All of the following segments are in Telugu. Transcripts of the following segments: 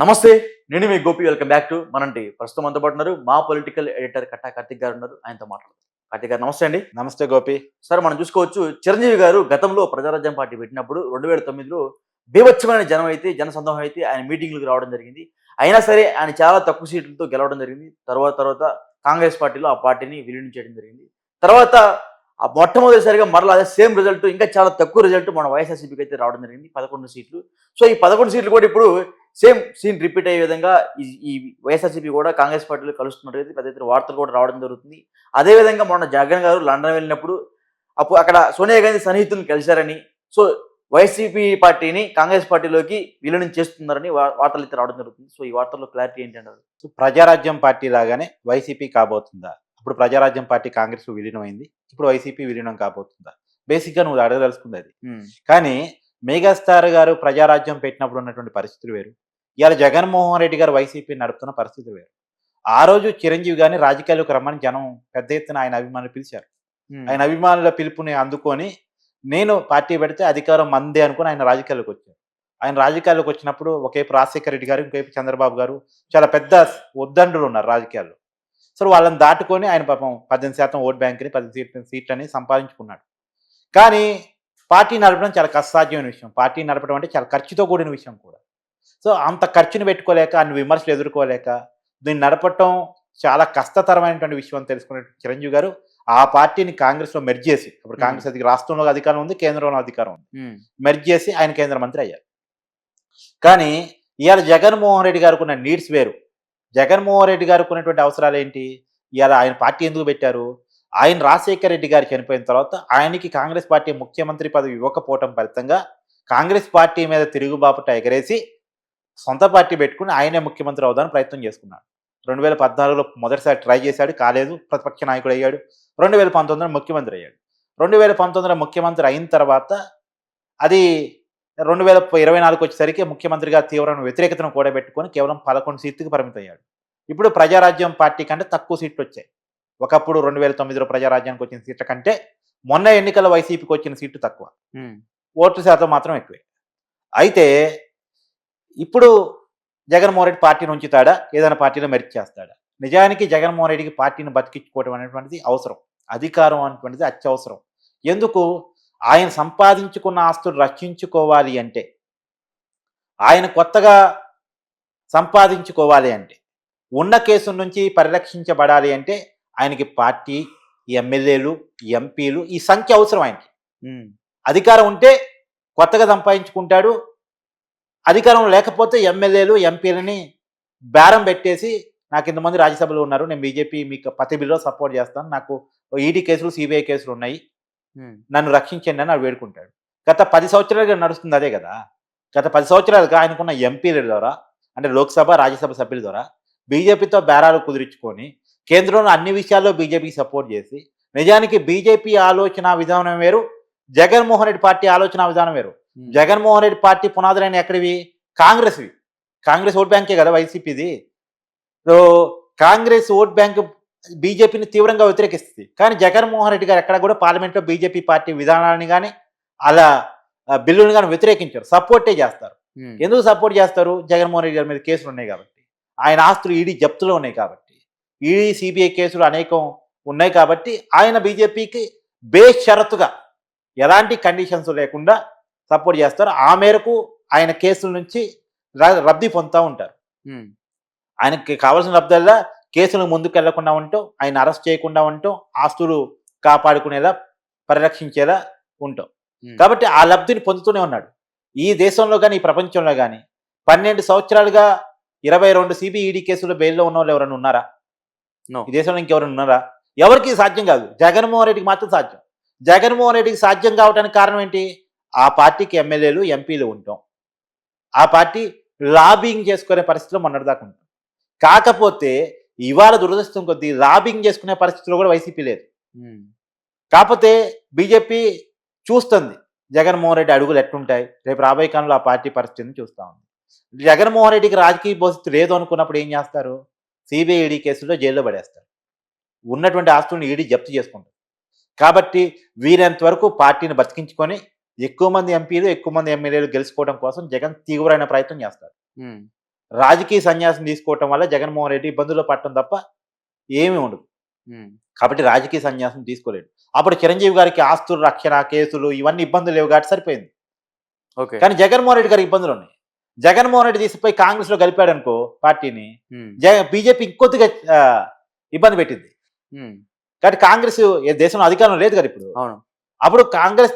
నమస్తే. నేను మీ గోపి. వెల్కమ్ బ్యాక్ టు మనంటి. ప్రస్తుతం మనతో పాటు ఉన్నారు మా పొలిటికల్ ఎడిటర్ కట్టా కార్తిక్ గారు ఉన్నారు. ఆయనతో మాట్లాడదాం. కార్తిక్ గారు నమస్తే అండి. నమస్తే గోపి. సార్ మనం చూసుకోవచ్చు చిరంజీవి గారు గతంలో ప్రజారాజ్యం పార్టీ పెట్టినప్పుడు 2009లో బీభత్సమైన జనం అయితే జనసందోహం అయితే ఆయన మీటింగ్‌లకు రావడం జరిగింది. అయినా సరే ఆయన చాలా తక్కువ సీట్లతో గెలవడం జరిగింది. తర్వాత కాంగ్రెస్ పార్టీలో ఆ పార్టీని విలీనం చేయడం జరిగింది. తర్వాత మొట్టమొదటిసారిగా మరలా అదే సేమ్ రిజల్ట్ ఇంకా చాలా తక్కువ రిజల్ట్ మన వైఎస్ఆర్‌సీపీకి అయితే రావడం జరిగింది. 11 సీట్లు. సో ఈ 11 సీట్లు కూడా ఇప్పుడు సేమ్ సీన్ రిపీట్ అయ్యే విధంగా ఈ వైఎస్ఆర్‌సీపీ కూడా కాంగ్రెస్ పార్టీలో కలుస్తున్నట్టయితే పెద్ద ఎత్తున వార్తలు కూడా రావడం జరుగుతుంది. అదే విధంగా మొన్న జగన్ గారు లండన్ వెళ్ళినప్పుడు అక్కడ సోనియా గాంధీ సన్నిహితులను కలిశారని, సో వైసీపీ పార్టీని కాంగ్రెస్ పార్టీలోకి విలీనం చేస్తున్నారని వార్తలు అయితే రావడం జరుగుతుంది. సో ఈ వార్తల్లో క్లారిటీ ఏంటంటారు? ప్రజారాజ్యం పార్టీ లాగానే వైసీపీ కాబోతుందా? ఇప్పుడు ప్రజారాజ్యం పార్టీ కాంగ్రెస్ విలీనం అయింది. ఇప్పుడు వైసీపీ విలీనం కాబోతుందా? బేసిక్‌గా నువ్వు అడగదలుచుకుంది అది. కానీ మెగాస్టార్ గారు ప్రజారాజ్యం పెట్టినప్పుడు ఉన్నటువంటి పరిస్థితులు వేరు. ఇవాళ జగన్మోహన్ రెడ్డి గారు వైసీపీ నడుపుతున్న పరిస్థితులు వేరు. ఆ రోజు చిరంజీవి గారిని రాజకీయాల్లోకి రమ్మని జనం పెద్ద ఎత్తున ఆయన అభిమానులు పిలిచారు. ఆయన అభిమానుల పిలుపుని అందుకొని నేను పార్టీ పెడితే అధికారం మందే అనుకుని ఆయన రాజకీయాల్లోకి వచ్చారు. ఆయన రాజకీయాల్లోకి వచ్చినప్పుడు ఒకవైపు రాజశేఖర రెడ్డి గారు, ఇంకోవైపు చంద్రబాబు గారు చాలా పెద్ద ఉద్దండులు ఉన్నారు రాజకీయాల్లో. సో వాళ్ళని దాటుకొని ఆయన పాపం 18% ఓట్ బ్యాంక్‌ని 10 సీట్లని సంపాదించుకున్నాడు. కానీ పార్టీ నడపడం చాలా కష్టసాధ్యమైన విషయం. పార్టీ నడపడం అంటే చాలా ఖర్చుతో కూడిన విషయం కూడా. సో అంత ఖర్చుని పెట్టుకోలేక, అన్ని విమర్శలు ఎదుర్కోలేక, దీన్ని నడపటం చాలా కష్టతరమైనటువంటి విషయం అని తెలుసుకున్న చిరంజీవి గారు ఆ పార్టీని కాంగ్రెస్‌లో మెర్జ్ చేసి, ఇప్పుడు కాంగ్రెస్ రాష్ట్రంలో అధికారం ఉంది, కేంద్రంలో అధికారం ఉంది. మెర్జ్ చేసి ఆయన కేంద్ర మంత్రి అయ్యారు. కానీ ఇవాళ జగన్మోహన్ రెడ్డి గారికి ఉన్న నీడ్స్ వేరు. జగన్మోహన్ రెడ్డి గారికి ఉన్నటువంటి అవసరాలు ఏంటి? ఇవాళ ఆయన పార్టీ ఎందుకు పెట్టారు? ఆయన రాజశేఖర రెడ్డి గారు చనిపోయిన తర్వాత ఆయనకి కాంగ్రెస్ పార్టీ ముఖ్యమంత్రి పదవి ఇవ్వకపోవటం ఫలితంగా కాంగ్రెస్ పార్టీ మీద తిరుగుబాపుట ఎగరేసి సొంత పార్టీ పెట్టుకుని ఆయనే ముఖ్యమంత్రి అవుదాని ప్రయత్నం చేసుకున్నాడు. 2014లో మొదటిసారి ట్రై చేశాడు, కాలేదు, ప్రతిపక్ష నాయకుడు అయ్యాడు. 2019లో ముఖ్యమంత్రి అయ్యాడు. 2019లో ముఖ్యమంత్రి అయిన తర్వాత అది 2024 వచ్చేసరికి ముఖ్యమంత్రిగా తీవ్రమైన వ్యతిరేకతను కూడబెట్టుకొని కేవలం 11 సీట్లకు పరిమితయ్యాడు. ఇప్పుడు ప్రజారాజ్యం పార్టీ కంటే తక్కువ సీట్లు వచ్చాయి. ఒకప్పుడు 2009లో ప్రజారాజ్యానికి వచ్చిన సీట్ల కంటే మొన్న ఎన్నికల వైసీపీకి వచ్చిన సీట్లు తక్కువ. ఓట్ల శాతం మాత్రం ఎక్కువే. అయితే ఇప్పుడు జగన్మోహన్ రెడ్డి పార్టీని ఉంచుతాడా? ఏదైనా పార్టీలో మెరిట్ చేస్తాడా? నిజానికి జగన్మోహన్ రెడ్డికి పార్టీని బతికించుకోవడం అనేటువంటిది అవసరం. అధికారం అనేటువంటిది అత్యవసరం. ఎందుకు? ఆయన సంపాదించుకున్న ఆస్తులు రక్షించుకోవాలి అంటే, ఆయన కొత్తగా సంపాదించుకోవాలి అంటే, ఉన్న కేసుల నుంచి పరిరక్షించబడాలి అంటే ఆయనకి పార్టీ, ఎమ్మెల్యేలు, ఎంపీలు ఈ సంఖ్య అవసరం ఆయనకి. అధికారం ఉంటే కొత్తగా సంపాదించుకుంటాడు. అధికారం లేకపోతే ఎమ్మెల్యేలు, ఎంపీలని బేరం పెట్టేసి నాకు ఇంతమంది రాజ్యసభలో ఉన్నారు, నేను బీజేపీ మీకు ప్రతి బిల్లో సపోర్ట్ చేస్తాను, నాకు ఈడీ కేసులు, సిబిఐ కేసులు ఉన్నాయి, నన్ను రక్షించండి అని వేడుకుంటాడు. గత 10 సంవత్సరాలుగా నడుస్తుంది అదే కదా. గత 10 సంవత్సరాలుగా ఆయనకున్న ఎంపీల ద్వారా, అంటే లోక్సభ, రాజ్యసభ సభ్యుల ద్వారా బీజేపీతో బేరాలు కుదుర్చుకొని కేంద్రంలో అన్ని విషయాల్లో బీజేపీకి సపోర్ట్ చేసి, నిజానికి బీజేపీ ఆలోచన విధానం వేరు, జగన్మోహన్ రెడ్డి పార్టీ ఆలోచన విధానం వేరు. జగన్మోహన్ రెడ్డి పార్టీ పునాదులైన ఎక్కడివి? కాంగ్రెస్వి. కాంగ్రెస్ ఓట్ బ్యాంకే కదా వైసీపీది. సో కాంగ్రెస్ ఓట్ బ్యాంక్ బీజేపీని తీవ్రంగా వ్యతిరేకిస్తుంది. కానీ జగన్మోహన్ రెడ్డి గారు ఎక్కడ కూడా పార్లమెంట్లో బీజేపీ పార్టీ విధానాన్ని కానీ అలా బిల్లుని కానీ వ్యతిరేకించారు, సపోర్టే చేస్తారు. ఎందుకు సపోర్ట్ చేస్తారు? జగన్మోహన్ రెడ్డి గారి మీద కేసులు ఉన్నాయి కాబట్టి, ఆయన ఆస్తులు ఈడీ జప్తులో ఉన్నాయి కాబట్టి, ఈడీ సిబిఐ కేసులు అనేకం ఉన్నాయి కాబట్టి ఆయన బీజేపీకి బేషరతుగా ఎలాంటి కండిషన్స్ లేకుండా సపోర్ట్ చేస్తారు. ఆ మేరకు ఆయన కేసుల నుంచి రద్దీ పొందుతూ ఉంటారు. ఆయనకి కావాల్సిన లబ్ధల్లా కేసులు ముందుకు వెళ్లకుండా ఉంటాం, ఆయన అరెస్ట్ చేయకుండా ఉంటాం, ఆస్తులు కాపాడుకునేలా, పరిరక్షించేలా ఉంటాం. కాబట్టి ఆ లబ్ధిని పొందుతూనే ఉన్నాడు. ఈ దేశంలో కానీ ఈ ప్రపంచంలో కానీ 12 సంవత్సరాలుగా 22 సిబిఈడి కేసులు బెయిల్లో ఉన్న వాళ్ళు ఎవరైనా ఉన్నారా? ఈ దేశంలో ఇంకెవరైనా ఉన్నారా? ఎవరికి సాధ్యం కాదు. జగన్మోహన్ రెడ్డికి మాత్రం సాధ్యం. జగన్మోహన్ రెడ్డికి సాధ్యం కావడానికి కారణం ఏంటి? ఆ పార్టీకి ఎమ్మెల్యేలు, ఎంపీలు ఉంటాం. ఆ పార్టీ లాబింగ్ చేసుకునే పరిస్థితిలో మొన్నటిదాకా ఉంటాం. కాకపోతే ఇవాళ దురదృష్టం కొద్దీ లాబింగ్ చేసుకునే పరిస్థితిలో కూడా వైసీపీ లేదు. కాకపోతే బీజేపీ చూస్తుంది జగన్మోహన్ రెడ్డి అడుగులు ఎట్టుంటాయి, రేపు రాబోయే కాలంలో ఆ పార్టీ పరిస్థితిని చూస్తూ ఉంది. జగన్మోహన్ రెడ్డికి రాజకీయ భవిష్యత్తు లేదు అనుకున్నప్పుడు ఏం చేస్తారు? సిబిఐ ఈడీ కేసులో జైల్లో పడేస్తారు. ఉన్నటువంటి ఆస్తులను ఈడీ జప్తు చేసుకుంటారు. కాబట్టి వీరంత వరకు పార్టీని బతికించుకొని ఎక్కువ మంది ఎంపీలు, ఎక్కువ మంది ఎమ్మెల్యేలు గెలుచుకోవడం కోసం జగన్ తీవ్రమైన ప్రయత్నం చేస్తారు. రాజకీయ సన్యాసం తీసుకోవటం వల్ల జగన్మోహన్ రెడ్డి ఇబ్బందుల్లో పడటం తప్ప ఏమీ ఉండదు. కాబట్టి రాజకీయ సన్యాసం తీసుకోలేడు. అప్పుడు చిరంజీవి గారికి ఆస్తుల రక్షణ కేసులు ఇవన్నీ ఇబ్బందులు లేవు కాబట్టి సరిపోయింది. ఓకే. కానీ జగన్మోహన్ రెడ్డి గారికి ఇబ్బందులు ఉన్నాయి. జగన్మోహన్ రెడ్డి తీసిపోయి కాంగ్రెస్ లో కలిపాడు అనుకో పార్టీని, బీజేపీ ఇంకొద్దిగా ఇబ్బంది పెట్టింది. కాబట్టి కాంగ్రెస్ దేశంలో అధికారం లేదు కదా ఇప్పుడు. అవును. అప్పుడు కాంగ్రెస్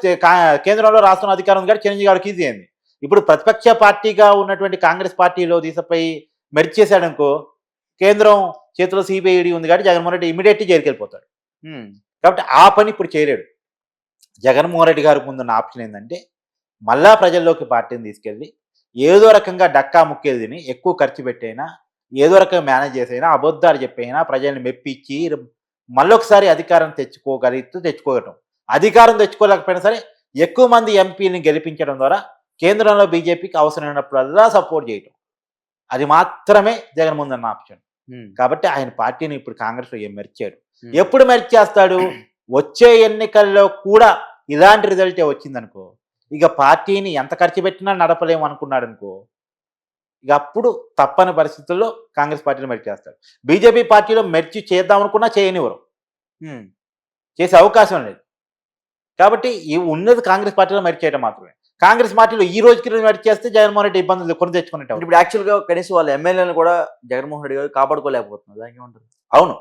కేంద్రంలో రాష్ట్రంలో అధికారం ఉంది కాబట్టి చిరంజీవి గారికి ఈజీ అయింది. ఇప్పుడు ప్రతిపక్ష పార్టీగా ఉన్నటువంటి కాంగ్రెస్ పార్టీలో తీసిపోయి మెర్జ్ చేశాడు అనుకో, కేంద్రం చేతిలో సిబిఐడి ఉంది కాబట్టి జగన్మోహన్ రెడ్డి ఇమీడియట్లీ జైలుకి వెళ్ళిపోతాడు. కాబట్టి ఆ పని ఇప్పుడు చేయలేడు. జగన్మోహన్ రెడ్డి గారికి ముందున్న ఆప్షన్ ఏంటంటే మళ్ళా ప్రజల్లోకి పార్టీని తీసుకెళ్ళి ఏదో రకంగా డక్కా ముక్కేదిని ఎక్కువ ఖర్చు పెట్టైనా ఏదో రకంగా మేనేజ్ చేసైనా అబద్ధాలు చెప్పైనా ప్రజల్ని మెప్పించి మళ్ళొకసారి అధికారం తెచ్చుకోగటం. అధికారం తెచ్చుకోలేకపోయినా సరే ఎక్కువ మంది ఎంపీని గెలిపించడం ద్వారా కేంద్రంలో బీజేపీకి అవసరమైనప్పుడల్లా సపోర్ట్ చేయటం, అది మాత్రమే జగన్ ముందున్న ఆప్షన్. కాబట్టి ఆయన పార్టీని ఇప్పుడు కాంగ్రెస్లో మెర్చాడు. ఎప్పుడు మెర్చ్ చేస్తాడు? వచ్చే ఎన్నికల్లో కూడా ఇలాంటి రిజల్టే వచ్చిందనుకో, ఇక పార్టీని ఎంత ఖర్చు పెట్టినా నడపలేము అనుకున్నాడు అనుకో, ఇక అప్పుడు తప్పని పరిస్థితుల్లో కాంగ్రెస్ పార్టీలో మెర్చి చేస్తాడు. బీజేపీ పార్టీలో మెర్చి చేద్దాం అనుకున్నా చేయనివ్వరు, చేసే అవకాశం లేదు. కాబట్టి ఉన్నది కాంగ్రెస్ పార్టీలో మెర్చి చేయడం మాత్రమే. కాంగ్రెస్ పార్టీలో ఈ రోజుకి మెర్చి చేస్తే జగన్మోహన్ రెడ్డి ఇబ్బందులు కొని తెచ్చుకునేట్టు. ఇప్పుడు యాక్చువల్గా కనీసం వాళ్ళ ఎమ్మెల్యేలను కూడా జగన్మోహన్ రెడ్డి గారు కాపాడుకోలేకపోతున్నారు. దానికి ఏమంటారు? అవును,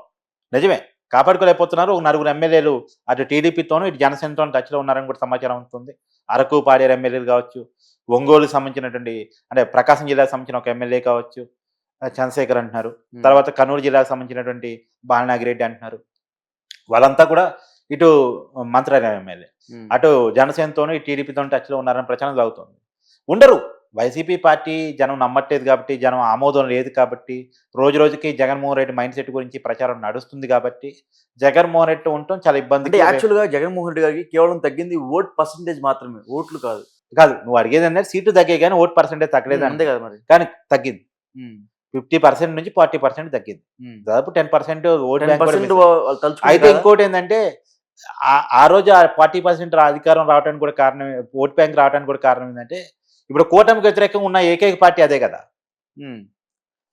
నిజమే, కాపాడుకోలేకపోతున్నారు. ఒక నలుగురు ఎమ్మెల్యేలు అటు టీడీపీతోనూ ఇటు జనసేనతో టచ్లో ఉన్నారని కూడా సమాచారం ఉంటుంది. అరకు పాడేరు ఎమ్మెల్యేలు కావచ్చు, ఒంగోలుకు సంబంధించినటువంటి అంటే ప్రకాశం జిల్లాకు సంబంధించిన ఒక ఎమ్మెల్యే కావచ్చు చంద్రశేఖర్ అంటున్నారు. తర్వాత కర్నూలు జిల్లాకు సంబంధించినటువంటి బాలనాగిరెడ్డి అంటున్నారు. వాళ్ళంతా కూడా ఇటు మంత్రాలయం ఎమ్మెల్యే, అటు జనసేనతోనూ ఇటు టీడీపీతో టచ్లో ఉన్నారని ప్రచారం సాగుతుంది. ఉండరు. వైసీపీ పార్టీ జనం నమ్మట్లేదు కాబట్టి, జనం ఆమోదం లేదు కాబట్టి, రోజు రోజుకి జగన్మోహన్ రెడ్డి మైండ్ సెట్ గురించి ప్రచారం నడుస్తుంది కాబట్టి జగన్మోహన్ రెడ్డి ఉండటం చాలా ఇబ్బంది. అంటే యాక్చువల్గా జగన్మోహన్ రెడ్డి గారికి కేవలం తగ్గింది ఓట్ పర్సంటేజ్ మాత్రమే, ఓట్లు కాదు. నువ్వు అడిగేది అనేది సీట్లు తగ్గాయి కానీ ఓట్ పర్సెంటేజ్ తగ్గలేదు అంతే కదా మరి. కానీ తగ్గింది. 50% నుంచి 40% తగ్గింది. దాదాపు 10% ఓట్ బ్యాంక్. అయితే ఇంకోటి ఏంటంటే ఆ రోజు 40% అధికారం రావడానికి కూడా కారణం, ఓట్ బ్యాంక్ రావడానికి కూడా కారణం ఏంటంటే ఇప్పుడు కూటమికి వ్యతిరేకంగా ఉన్న ఏకైక పార్టీ అదే కదా.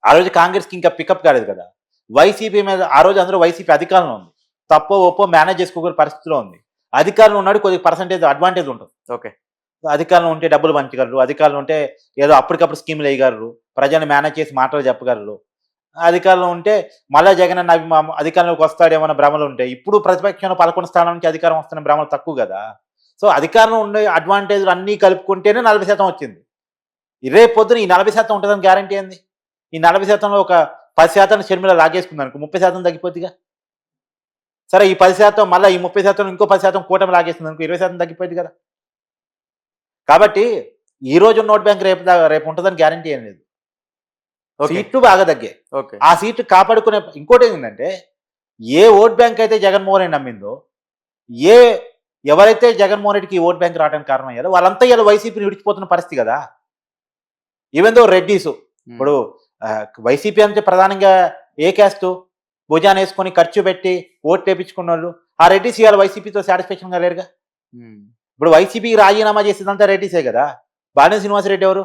ఆ రోజు కాంగ్రెస్కి ఇంకా పికప్ కాలేదు కదా. వైసీపీ మీద ఆ రోజు అందరూ వైసీపీ అధికారంలో ఉంది, తప్పో ఒప్పో మేనేజ్ చేసుకోగల పరిస్థితిలో ఉంది. అధికారంలో ఉన్నాడు కొద్దిగా పర్సంటేజ్ అడ్వాంటేజ్ ఉంటుంది. ఓకే, అధికారంలో ఉంటే డబ్బులు పంచగలరు, అధికారంలో ఉంటే ఏదో అప్పటికప్పుడు స్కీములు వేయగలరు, ప్రజలను మేనేజ్ చేసి మాటలు చెప్పగలరు. అధికారంలో ఉంటే మళ్ళా జగన్ అన్న అధికారంలోకి వస్తాడేమన్న భ్రమలు ఉంటాయి. ఇప్పుడు ప్రతిపక్షంలో 11 స్థానం నుంచి అధికారం వస్తున్న భ్రమలు తక్కువ కదా. సో అధికారంలో ఉండే అడ్వాంటేజ్లు అన్నీ కలుపుకుంటేనే 40% వచ్చింది. రేపు పొద్దున ఈ 40% ఉంటుందని గ్యారంటీ ఏంది? ఈ 40%లో ఒక 10% షర్మిల లాగేసుకుంది అనుకో, 30% తగ్గిపోద్దిగా. సరే ఈ 10% మళ్ళీ ఈ 30% ఇంకో 10% కూటమి లాగేస్తుంది అనుకో, 20% తగ్గిపోయింది కదా. కాబట్టి ఈ రోజు నోట్ బ్యాంక్ రేపు ఉంటుందని గ్యారంటీ ఏం లేదు. సీట్లు బాగా తగ్గాయి. ఆ సీట్లు కాపాడుకునే ఇంకోటి ఏంటంటే ఏ ఓట్ బ్యాంక్ అయితే జగన్మోహన్ రెడ్డి నమ్మిందో, ఎవరైతే జగన్మోహన్ రెడ్డికి ఓట్ బ్యాంక్ రావడానికి కారణం అయ్యారో వాళ్ళంతా ఇలా వైసీపీని విడిచిపోతున్న పరిస్థితి కదా. ఈవెన్ దో రెడ్డీస్, ఇప్పుడు వైసీపీ అంటే ప్రధానంగా ఏ క్యాస్ట్ భుజాన్ని వేసుకొని ఖర్చు పెట్టి ఓట్ వేయించుకున్న వాళ్ళు ఆ రెడ్డీస్ ఇవాళ వైసీపీతో సాటిస్ఫాక్షన్గా లేరుగా. ఇప్పుడు వైసీపీకి రాజీనామా చేసేదంతా రెడ్డీసే కదా. బాలినేని శ్రీనివాసరెడ్డి ఎవరు?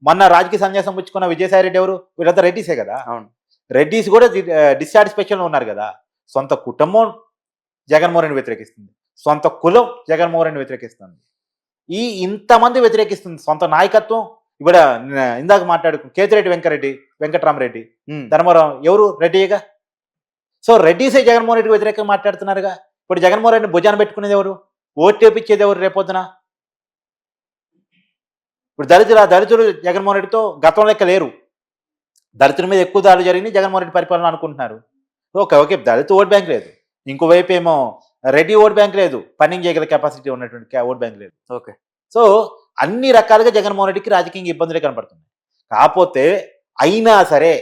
మొన్న రాజకీయ సన్యాసం పుచ్చుకున్న విజయసాయి రెడ్డి ఎవరు? వీళ్ళంతా రెడ్డీసే కదా. రెడ్డీస్ కూడా డిస్సాటిస్ఫాక్షన్లో ఉన్నారు కదా. సొంత కుటుంబం జగన్మోహన్ రెడ్డి వ్యతిరేకిస్తుంది, సొంత కులం జగన్మోహన్ రెడ్డి వ్యతిరేకిస్తుంది, ఇంతమంది వ్యతిరేకిస్తుంది. సొంత నాయకత్వం ఇప్పుడు ఇందాక కేతిరెడ్డి వెంకటరామరెడ్డి ధర్మవరం ఎవరు? రెడ్డిగా. సో రెడ్డిసే జగన్మోహన్ రెడ్డి వ్యతిరేకంగా మాట్లాడుతున్నారుగా. ఇప్పుడు జగన్మోహన్ రెడ్డిని భుజాన్ని పెట్టుకునేది ఎవరు? ఓటు వేపించేది ఎవరు రేపొద్దున? ఇప్పుడు దళితులు జగన్మోహన్ రెడ్డితో గతం లెక్క లేరు. దళితుల మీద ఎక్కువ దాడులు జరిగినాయి జగన్మోహన్ రెడ్డి పరిపాలన అనుకుంటున్నారు. ఓకే, దళిత ఓట్ బ్యాంక్ లేదు, ఇంకోవైపు ఏమో రెడ్డి ఓట్ బ్యాంక్ లేదు, పన్నింగ్ చేయగల కెపాసిటీ ఉన్నటువంటి ఓట్ బ్యాంక్ లేదు. ఓకే, సో అన్ని రకాలుగా జగన్మోహన్ రెడ్డికి రాజకీయంగా ఇబ్బందులే కనపడుతున్నాయి. కాకపోతే అయినా సరే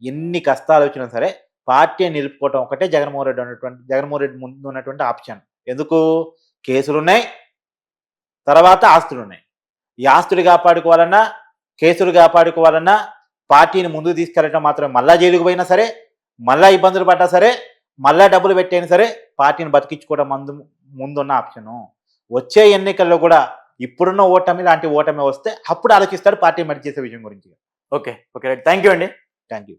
ఎన్ని కష్టాలు వచ్చినా సరే పార్టీ నిలుపుకోవటం ఒకటే జగన్మోహన్ రెడ్డి ముందు ఉన్నటువంటి ఆప్షన్. ఎందుకు? కేసులు ఉన్నాయి, తర్వాత ఆస్తులు ఉన్నాయి. ఈ ఆస్తులు కాపాడుకోవాలన్నా, కేసులు కాపాడుకోవాలన్నా పార్టీని ముందుకు తీసుకెళ్ళటం మాత్రం మళ్ళా జైలుకు పోయినా సరే, మళ్ళా ఇబ్బందులు పడ్డా సరే, మళ్ళా డబ్బులు పెట్టైనా సరే పార్టీని బతికించుకోవడం ముందున్న ఆప్షను. వచ్చే ఎన్నికల్లో కూడా ఇప్పుడున్న ఓటమి లాంటి ఓటమి వస్తే అప్పుడు ఆలోచిస్తాడు పార్టీ మెర్జ్ చేసే విషయం గురించి. ఓకే రైట్, థ్యాంక్ యూ అండి. Thank you.